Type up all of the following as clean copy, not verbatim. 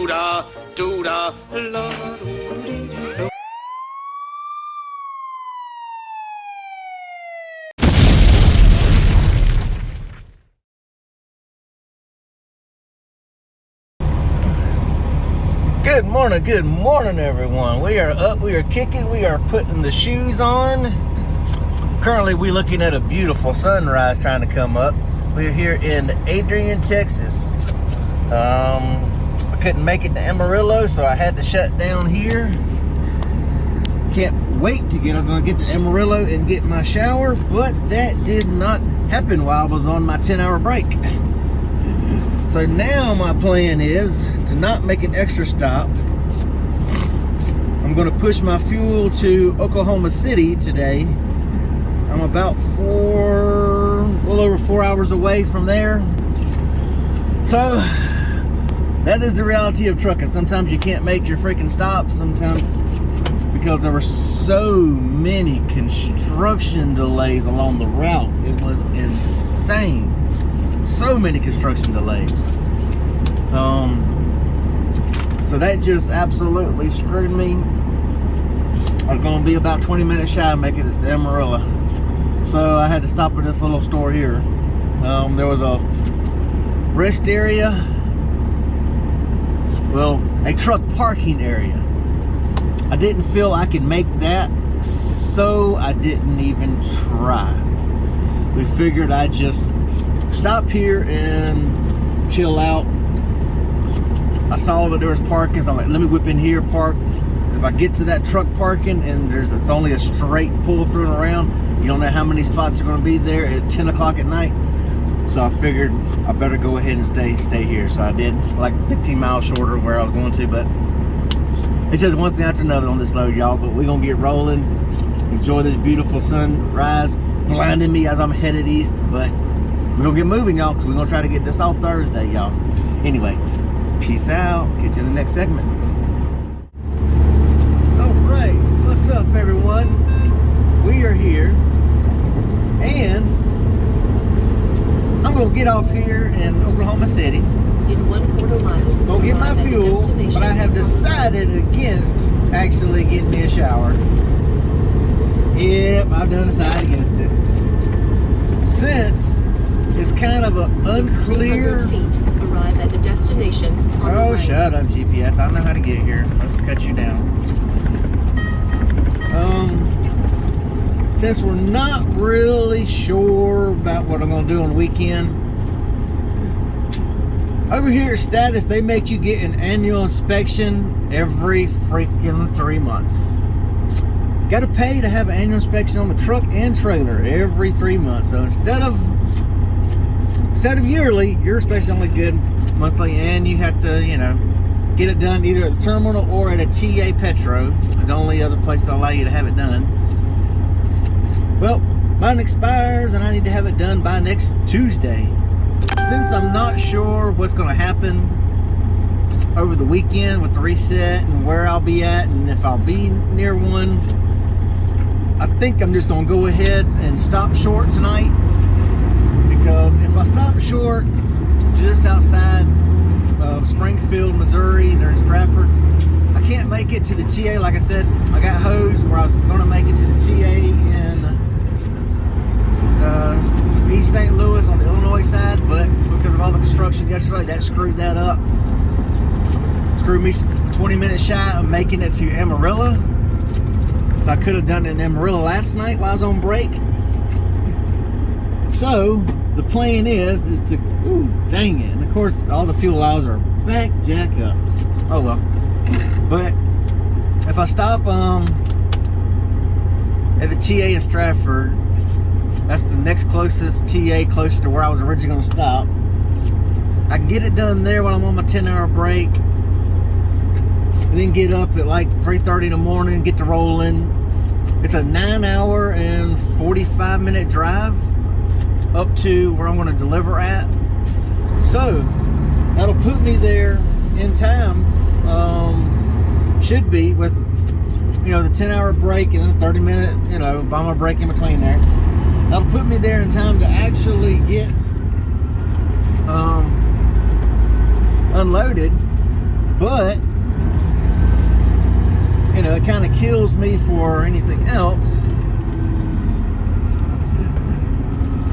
da do da la do dee do. Good morning, everyone. We are up, we are kicking, we are putting the shoes on. Currently, we're looking at a beautiful sunrise trying to come up. We're here in Adrian, Texas. I couldn't make it to Amarillo, so I had to shut down here. Can't wait to I was going to get to Amarillo and get my shower, but that did not happen while I was on my 10-hour break. So now my plan is to not make an extra stop. I'm going to push my fuel to Oklahoma City today. I'm about a little over 4 hours away from there. So that is the reality of trucking. Sometimes you can't make your freaking stops. Sometimes because there were so many construction delays along the route. It was insane. So many construction delays. So that just absolutely screwed me. I was going to be about 20 minutes shy of making it to Amarillo. So I had to stop at this little store here. There was a rest area. Well, a truck parking area. I didn't feel I could make that, so I didn't even try. We figured I'd just stop here and chill out. I saw that there was parking, so I'm like, let me whip in here, park. Because if I get to that truck parking and it's only a straight pull through and around, you don't know how many spots are going to be there at 10 o'clock at night. So I figured I better go ahead and stay here. So I did, like 15 miles shorter where I was going to, but it's just one thing after another on this load, y'all. But we're going to get rolling, enjoy this beautiful sunrise, blinding me as I'm headed east, but we're going to get moving, y'all, because we're going to try to get this off Thursday, y'all. Anyway, peace out. Catch you in the next segment. All right, what's up, everyone? We are here, and I'm going to get off here in Oklahoma City. In 1/4 mile. Go get my fuel, but I have decided against actually getting me a shower. Yep, I've done decided against it. Since it's kind of an unclear. Feet, arrive at the destination. Oh, right. Shut up, GPS. I know how to get here. Let's cut you down. Since we're not really sure about what I'm going to do on the weekend, over here at Status, they make you get an annual inspection every freaking 3 months. Got to pay to have an annual inspection on the truck and trailer every 3 months. So instead of yearly, your inspection's only good monthly, and you have to, get it done either at the terminal or at a TA Petro. It's the only other place that allow you to have it done. Well, mine expires and I need to have it done by next Tuesday. Since I'm not sure what's going to happen over the weekend with the reset and where I'll be at and if I'll be near one, I think I'm just going to go ahead and stop short tonight. Because if I stop short just outside of Springfield, Missouri, they're in Strafford, I can't make it to the TA. Like I said, I got hosed where I was going to make it to the TA in East St. Louis on the Illinois side, but because of all the construction yesterday, that screwed that up. Screwed me 20 minutes shy of making it to Amarillo. So I could have done it in Amarillo last night while I was on break. So the plan is to, ooh, dang it. And of course, all the fuel hours are back jack up. Oh well. But if I stop at the TA in Strafford, that's the next closest TA close to where I was originally going to stop. I can get it done there while I'm on my 10-hour break. And then get up at like 3:30 in the morning, get to rolling. It's a 9-hour and 45-minute drive up to where I'm going to deliver at. So that'll put me there in time. Should be with the 10-hour break and then the 30-minute bomber break in between there. That'll put me there in time to actually get unloaded. But, you know, it kind of kills me for anything else.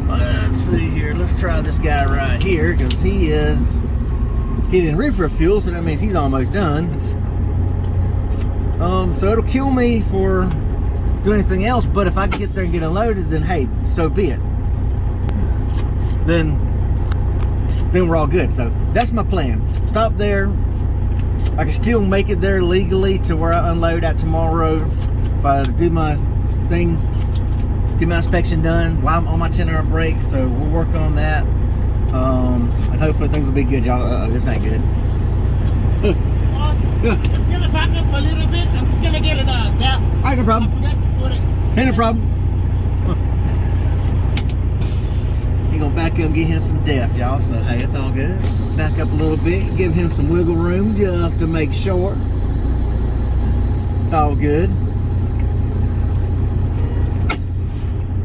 Let's see here. Let's try this guy right here, because he didn't reefer fuel, so that means he's almost done. So it'll kill me for doing anything else, but if I can get there and get unloaded, then hey, so be it. Then we're all good. So that's my plan. Stop there. I can still make it there legally to where I unload at tomorrow. If I do my thing, get my inspection done while I'm on my 10-hour break. So we'll work on that. And hopefully things will be good, y'all. This ain't good. Just gonna back up a little bit. I'm just gonna get it down. Alright, no problem. I forgot to put it. Hey, no problem. He gonna back up and get him some def, y'all. So hey, it's all good. Back up a little bit, give him some wiggle room just to make sure. It's all good.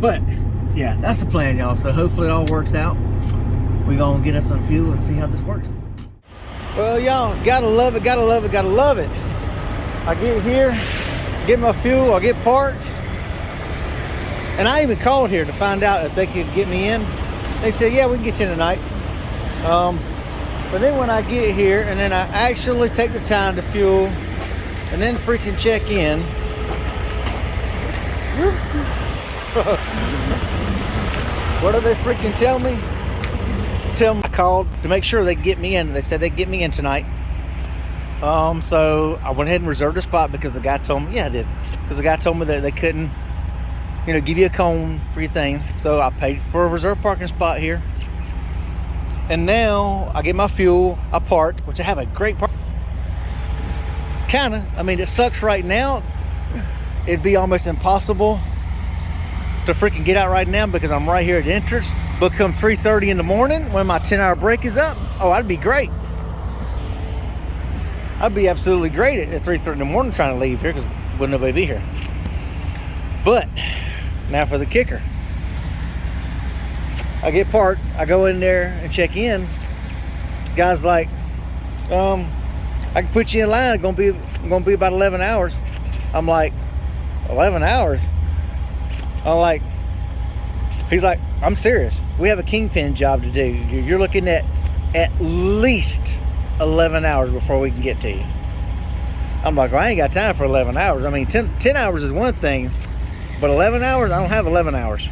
But yeah, that's the plan, y'all. So hopefully it all works out. We're gonna get us some fuel and see how this works. Well, y'all, gotta love it, gotta love it, gotta love it. I get here, get my fuel, I get parked. And I even called here to find out if they could get me in. They said, yeah, we can get you in tonight. But then when I get here and then I actually take the time to fuel and then freaking check in. Whoops. What do they freaking tell me? I called to make sure they get me in. They said they'd get me in tonight. So I went ahead and reserved a spot because the guy told me, yeah, I did. Because the guy told me that they couldn't, you know, give you a cone for your thing. So I paid for a reserved parking spot here. And now I get my fuel, I parked, which I have a great park. Kinda, I mean, it sucks right now. It'd be almost impossible to freaking get out right now because I'm right here at the entrance. But come 3:30 in the morning when my 10-hour break is up, oh, I'd be great. I'd be absolutely great at 3:30 in the morning trying to leave here because wouldn't nobody be here. But now for the kicker. I get parked, I go in there and check in. Guy's like, I can put you in line. It's gonna be about 11 hours. I'm like, 11 hours? I'm like, he's like, I'm serious. We have a kingpin job to do. You're looking at least 11 hours before we can get to you. I'm like, well, I ain't got time for 11 hours. I mean, 10 hours is one thing, but 11 hours, I don't have 11 hours.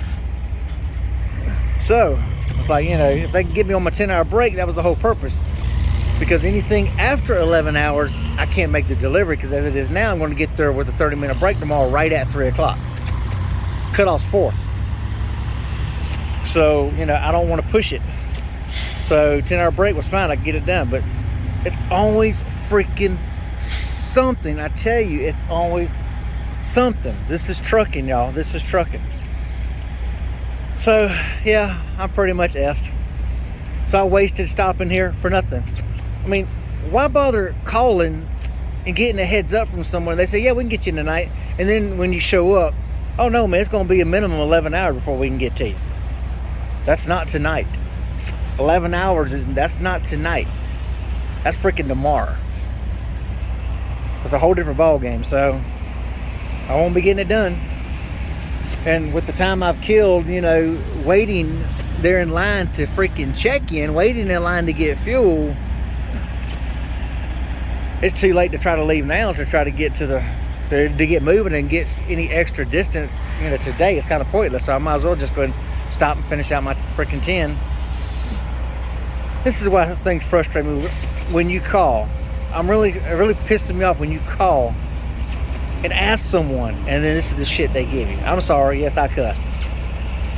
So it's like, you know, if they can get me on my 10-hour break, that was the whole purpose. Because anything after 11 hours, I can't make the delivery because as it is now, I'm going to get there with a 30-minute break tomorrow right at 3 o'clock. Cutoff's 4. So, you know, I don't want to push it. So 10-hour break was fine. I could get it done. But it's always freaking something. I tell you, it's always something. This is trucking, y'all. This is trucking. So, yeah, I'm pretty much effed. So I wasted stopping here for nothing. I mean, why bother calling and getting a heads up from someone? They say, yeah, we can get you tonight. And then when you show up, oh no, man, it's going to be a minimum 11 hours before we can get to you. That's not tonight. 11 hours, that's not tonight. That's freaking tomorrow. It's a whole different ball game, so I won't be getting it done. And with the time I've killed, you know, waiting there in line to freaking check in, waiting in line to get fuel, it's too late to try to leave now to try to get to get moving and get any extra distance. You know, today it's kind of pointless, so I might as well just go and stop and finish out my freaking 10. This is why things frustrate me when you call. It really pisses me off when you call and ask someone and then this is the shit they give you. I'm sorry, yes, I cussed.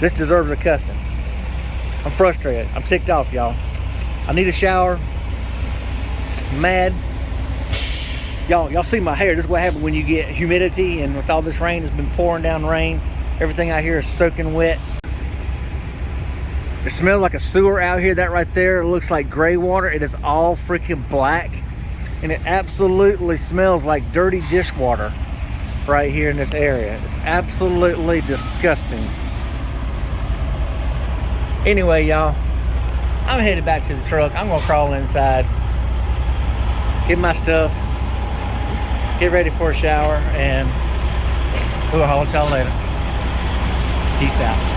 This deserves a cussing. I'm frustrated. I'm ticked off, y'all. I need a shower. I'm mad. Y'all see my hair. This is what happens when you get humidity, and with all this rain, it's been pouring down rain. Everything out here is soaking wet. It smells like a sewer out here. That right there looks like gray water. It is all freaking black, and it absolutely smells like dirty dishwater right here in this area. It's absolutely disgusting. Anyway, y'all, I'm headed back to the truck. I'm gonna crawl inside get my stuff, get ready for a shower, and we'll holler at y'all later. Peace out.